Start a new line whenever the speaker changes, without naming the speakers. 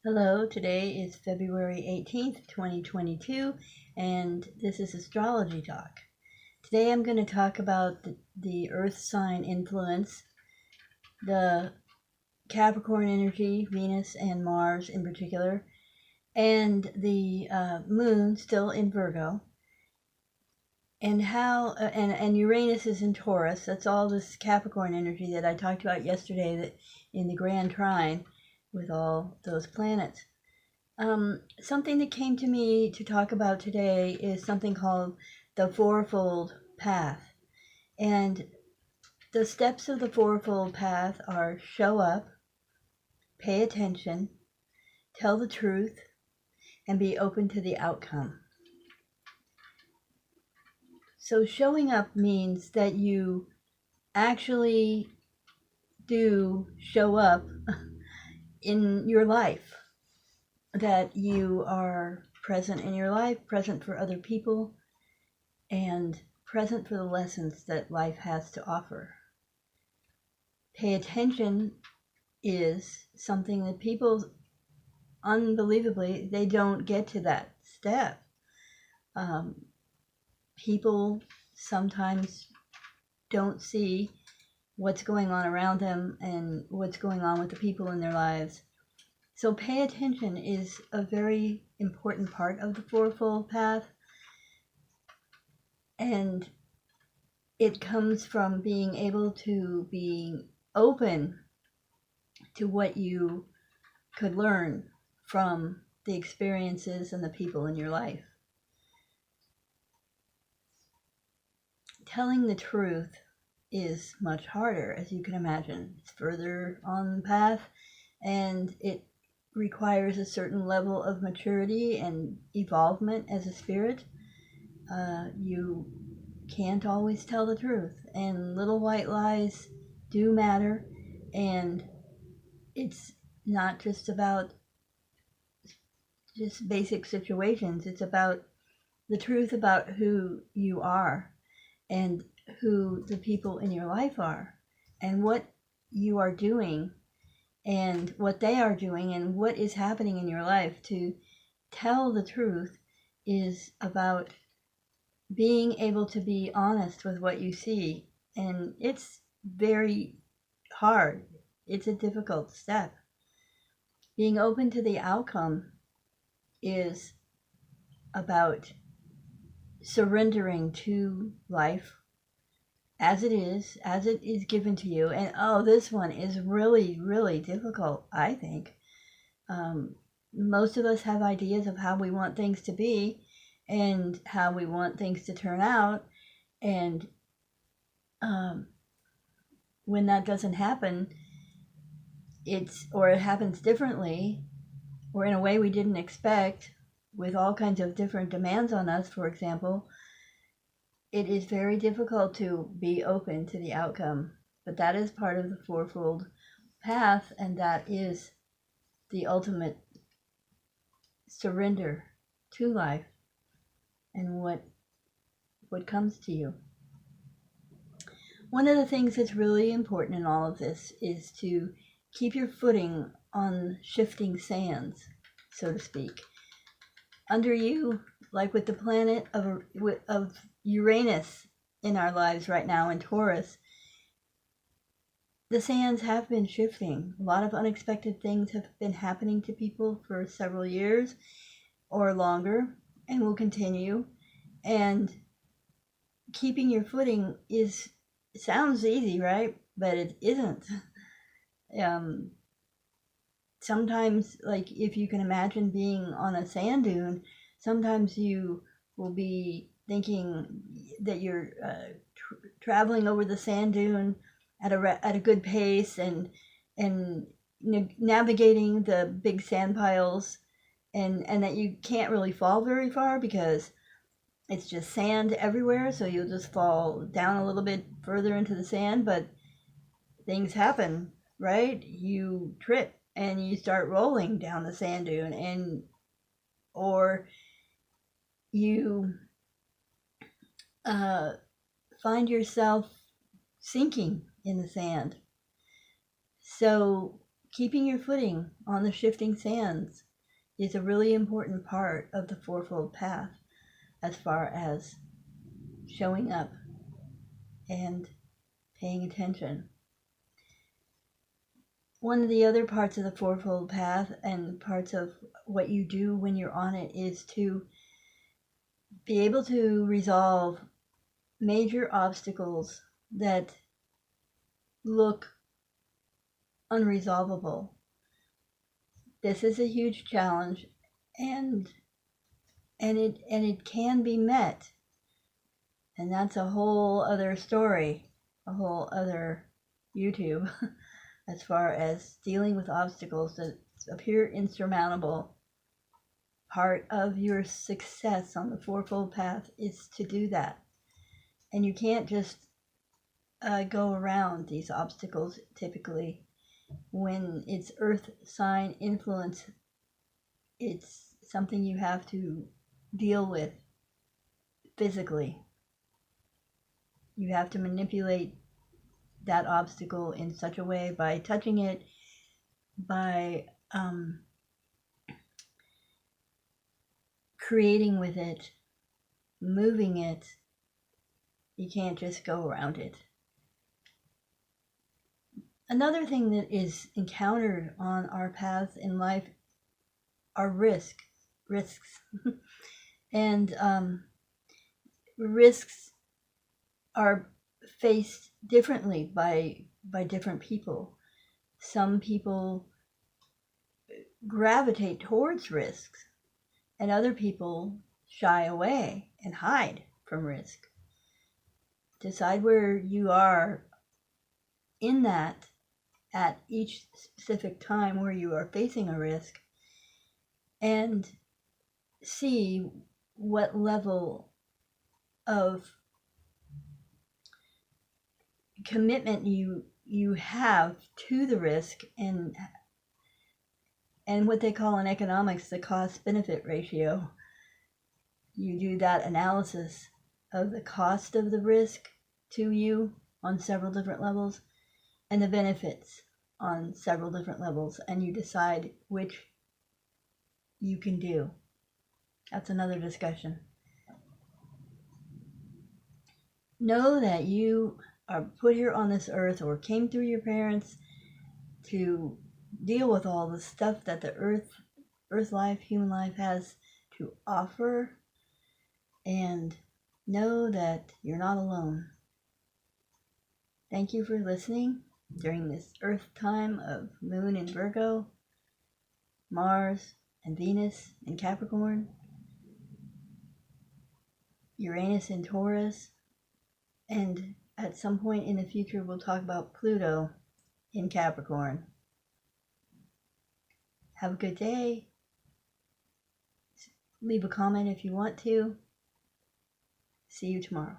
Hello, today is February 18th, 2022, and this is Astrology Talk. Today I'm going to talk about the Earth sign influence, the Capricorn energy, Venus and Mars in particular, and the moon still in Virgo, and how and Uranus is in Taurus. That's all this Capricorn energy that I talked about yesterday, that in the Grand Trine with all those planets. Something that came to me to talk about today is something called the Fourfold Path. And the steps of the Fourfold Path are show up, pay attention, tell the truth, and be open to the outcome. So showing up means that you actually do show up in your life, that you are present in your life, present for other people, and present for the lessons that life has to offer. Pay attention is something that people, unbelievably, they don't get to that step. People sometimes don't see what's going on around them and what's going on with the people in their lives. So pay attention is a very important part of the Fourfold Path. And it comes from being able to be open to what you could learn from the experiences and the people in your life. Telling the truth is much harder, as you can imagine. It's further on the path, and it requires a certain level of maturity and evolvement as a spirit. You can't always tell the truth, and little white lies do matter, and it's not just about just basic situations. It's about the truth about who you are and who the people in your life are and what you are doing and what they are doing and what is happening in your life. To tell the truth is about being able to be honest with what you see, and it's very hard. It's a difficult step. Being open to the outcome is about surrendering to life as it is given to you. And this one is really, really difficult, I think. Most of us have ideas of how we want things to be and how we want things to turn out. And when that doesn't happen, it happens differently, or in a way we didn't expect, with all kinds of different demands on us, for example, it is very difficult to be open to the outcome. But that is part of the Fourfold Path, and that is the ultimate surrender to life and what comes to you. One of the things that's really important in all of this is to keep your footing on shifting sands, so to speak. Under you, like with the planet of Uranus in our lives right now in Taurus, the sands have been shifting. A lot of unexpected things have been happening to people for several years or longer, and will continue. And keeping your footing sounds easy, right? But it isn't. Sometimes, like if you can imagine being on a sand dune, sometimes you will be thinking that you're traveling over the sand dune at a good pace and navigating the big sand piles, and that you can't really fall very far because it's just sand everywhere, so you'll just fall down a little bit further into the sand. But things happen, right? You trip and you start rolling down the sand dune, or you find yourself sinking in the sand. So keeping your footing on the shifting sands is a really important part of the fourfold path as far as showing up and paying attention. One of the other parts of the fourfold path and parts of what you do when you're on it is to be able to resolve major obstacles that look unresolvable. This is a huge challenge, and it can be met, and that's a whole other story, a whole other YouTube as far as dealing with obstacles that appear insurmountable. Part of your success on the fourfold path is to do that, and you can't just go around these obstacles. Typically, when it's earth sign influence, it's something you have to deal with physically. You have to manipulate that obstacle in such a way by touching it, by creating with it, moving it. You can't just go around it. Another thing that is encountered on our paths in life are risks. And risks are faced differently by different people. Some people gravitate towards risks, and other people shy away and hide from risk. Decide where you are in that at each specific time where you are facing a risk, and see what level of commitment you have to the risk, and what they call in economics the cost-benefit ratio. You do that analysis of the cost of the risk to you on several different levels and the benefits on several different levels, and you decide which you can do. That's another discussion. Know that you are put here on this earth, or came through your parents, to deal with all the stuff that the earth life, human life has to offer, and know that you're not alone. Thank you for listening during this Earth time of Moon in Virgo, Mars and Venus in Capricorn, Uranus in Taurus, and at some point in the future we'll talk about Pluto in Capricorn. Have a good day. Leave a comment if you want to. See you tomorrow.